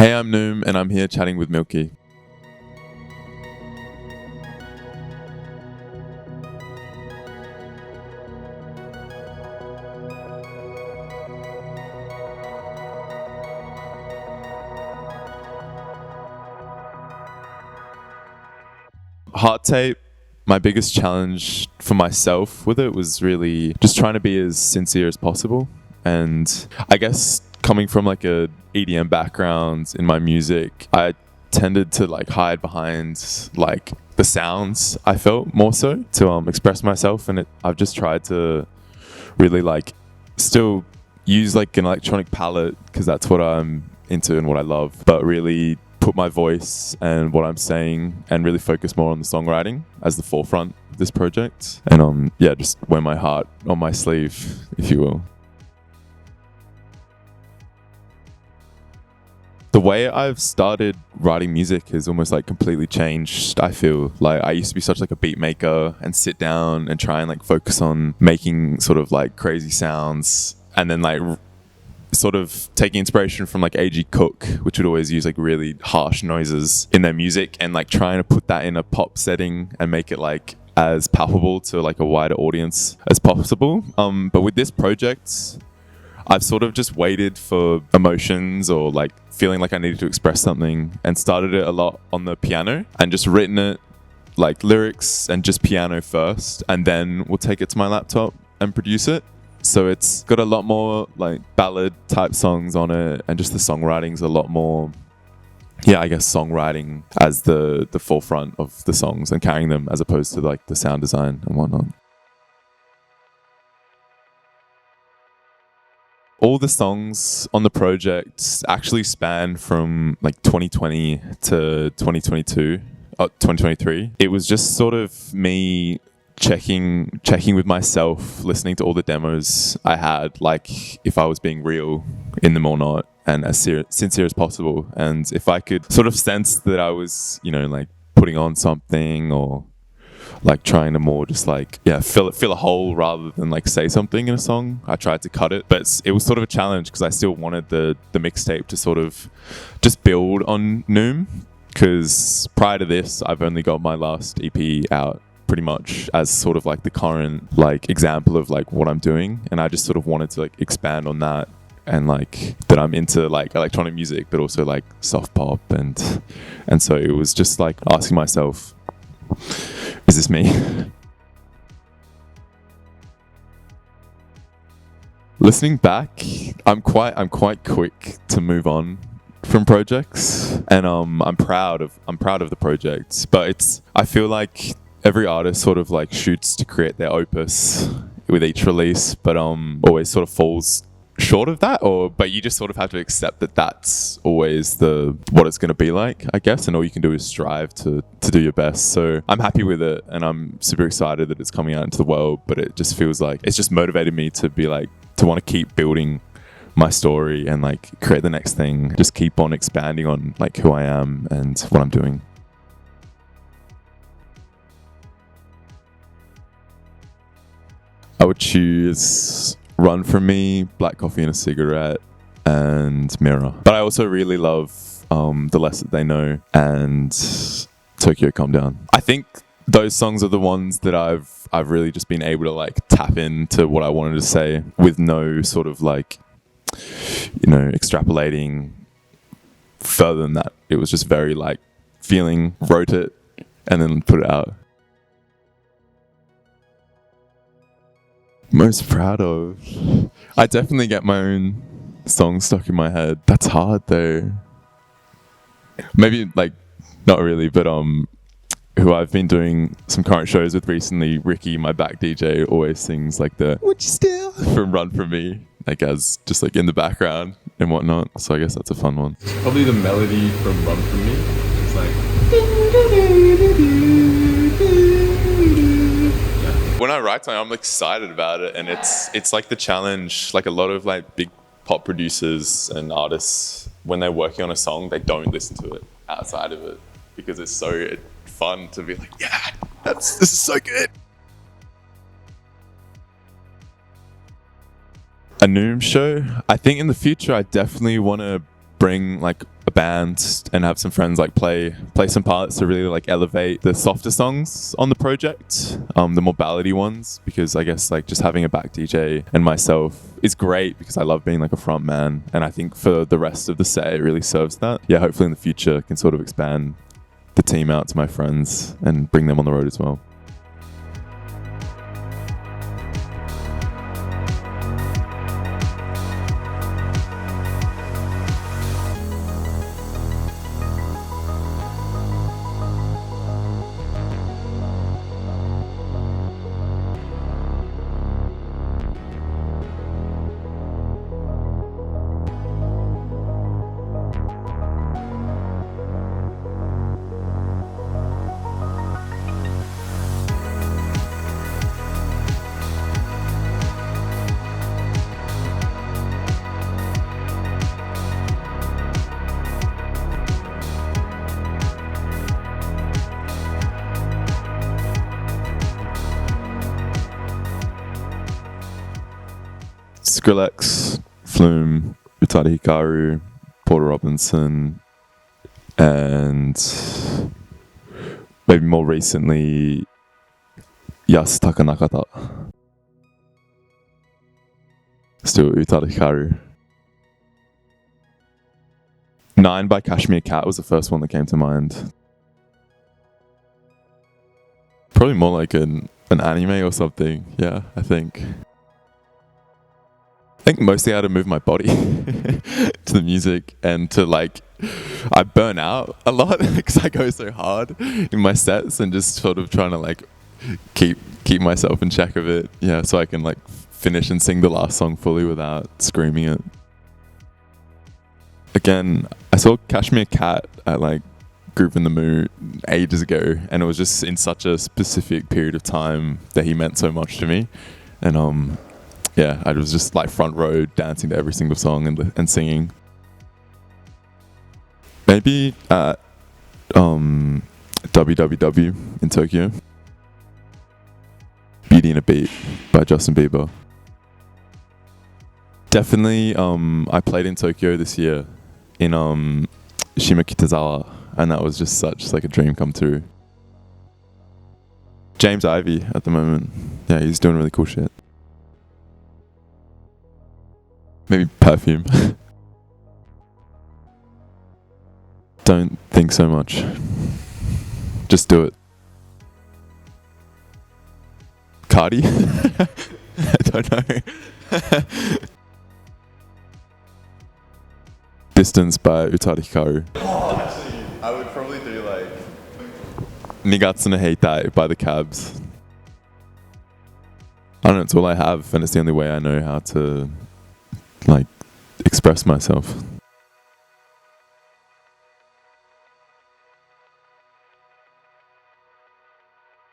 Hey, I'm Nuum, and I'm here chatting with Milky. Heart Tape, my biggest challenge for myself with it was really just trying to be as sincere as possible. And I guess coming from like a EDM background in my music, I tended to like hide behind like the sounds I felt more so to express myself. And I've just tried to really like still use like an electronic palette because that's what I'm into and what I love, but really put my voice and what I'm saying and really focus more on the songwriting as the forefront of this project. And just wear my heart on my sleeve, if you will. The way I've started writing music has almost like completely changed. I feel like I used to be such like a beat maker and sit down and try and like focus on making sort of like crazy sounds, and then like sort of taking inspiration from like A.G. Cook, which would always use like really harsh noises in their music, and like trying to put that in a pop setting and make it like as palpable to like a wider audience as possible. But with this project, I've sort of just waited for emotions or like feeling like I needed to express something and started it a lot on the piano and just written it like lyrics and just piano first, and then we'll take it to my laptop and produce it. So it's got a lot more like ballad type songs on it, and just the songwriting's a lot more, I guess songwriting as the forefront of the songs and carrying them as opposed to like the sound design and whatnot. All the songs on the project actually span from like 2020 to 2023. It was just sort of me checking with myself, listening to all the demos I had, like if I was being real in them or not, and as sincere as possible. And if I could sort of sense that I was, like putting on something or like trying to more just like fill a hole rather than like say something in a song, I tried to cut it. But it was sort of a challenge because I still wanted the mixtape to sort of just build on Nuum, because prior to this I've only got my last EP out pretty much as sort of like the current like example of like what I'm doing, and I just sort of wanted to like expand on that, and like that I'm into like electronic music but also like soft pop, and so it was just like asking myself, is this me? Listening back, I'm quite quick to move on from projects, and I'm proud of the project. But I feel like every artist sort of like shoots to create their opus with each release, but always sort of falls short of that, but you just sort of have to accept that that's always what it's going to be like, I guess, and all you can do is strive to do your best. So I'm happy with it, and I'm super excited that it's coming out into the world, but it just feels like it's just motivated me to be like, to want to keep building my story and like create the next thing, just keep on expanding on like who I am and what I'm doing. I would choose Run From Me, Black Coffee and a Cigarette, and Mirror. But I also really love The Less That They Know and Tokyo Calm Down. I think those songs are the ones that I've really just been able to like tap into what I wanted to say with no sort of like, extrapolating further than that. It was just very like feeling, wrote it, and then put it out. Most proud of? I definitely get my own songs stuck in my head. That's hard though. Maybe like not really, but who I've been doing some current shows with recently, Ricky, my back DJ, always sings like the "Would you still" from Run From Me, like as just like in the background and whatnot. So I guess that's a fun one. Probably the melody from Run From Me. It's like when I write something, I'm excited about it, and it's like the challenge. Like a lot of like big pop producers and artists, when they're working on a song, they don't listen to it outside of it because it's so fun to be like, this is so good. A Nuum show. I think in the future, I definitely want to bring like a band and have some friends like play some parts to really like elevate the softer songs on the project, the more ballady ones, because I guess like just having a back DJ and myself is great because I love being like a front man, and I think for the rest of the set it really serves that. Yeah, hopefully in the future I can sort of expand the team out to my friends and bring them on the road as well. Skrillex, Flume, Utada Hikaru, Porter Robinson, and maybe more recently, Yasutaka Nakata. Still Utada Hikaru. 9 by Kashmir Cat was the first one that came to mind. Probably more like an anime or something, yeah, I think mostly how to move my body to the music, and to like, I burn out a lot because I go so hard in my sets, and just sort of trying to like keep myself in check of it. Yeah, so I can like finish and sing the last song fully without screaming it. Again, I saw Kashmir Cat at like Group in the Mood ages ago, and it was just in such a specific period of time that he meant so much to me. And yeah, I was just like front row dancing to every single song and singing. Maybe at WWW in Tokyo. Beauty and a Beat by Justin Bieber. Definitely, I played in Tokyo this year in Shimokitazawa, and that was just such like a dream come true. James Ivey at the moment. Yeah, he's doing really cool shit. Maybe Perfume. Don't think so much. Just do it. Cardi? I don't know. Distance by Utada Hikaru. Actually, I would probably do like Nigatsu no Heitai by the Cabs. I don't know, it's all I have, and it's the only way I know how to like express myself.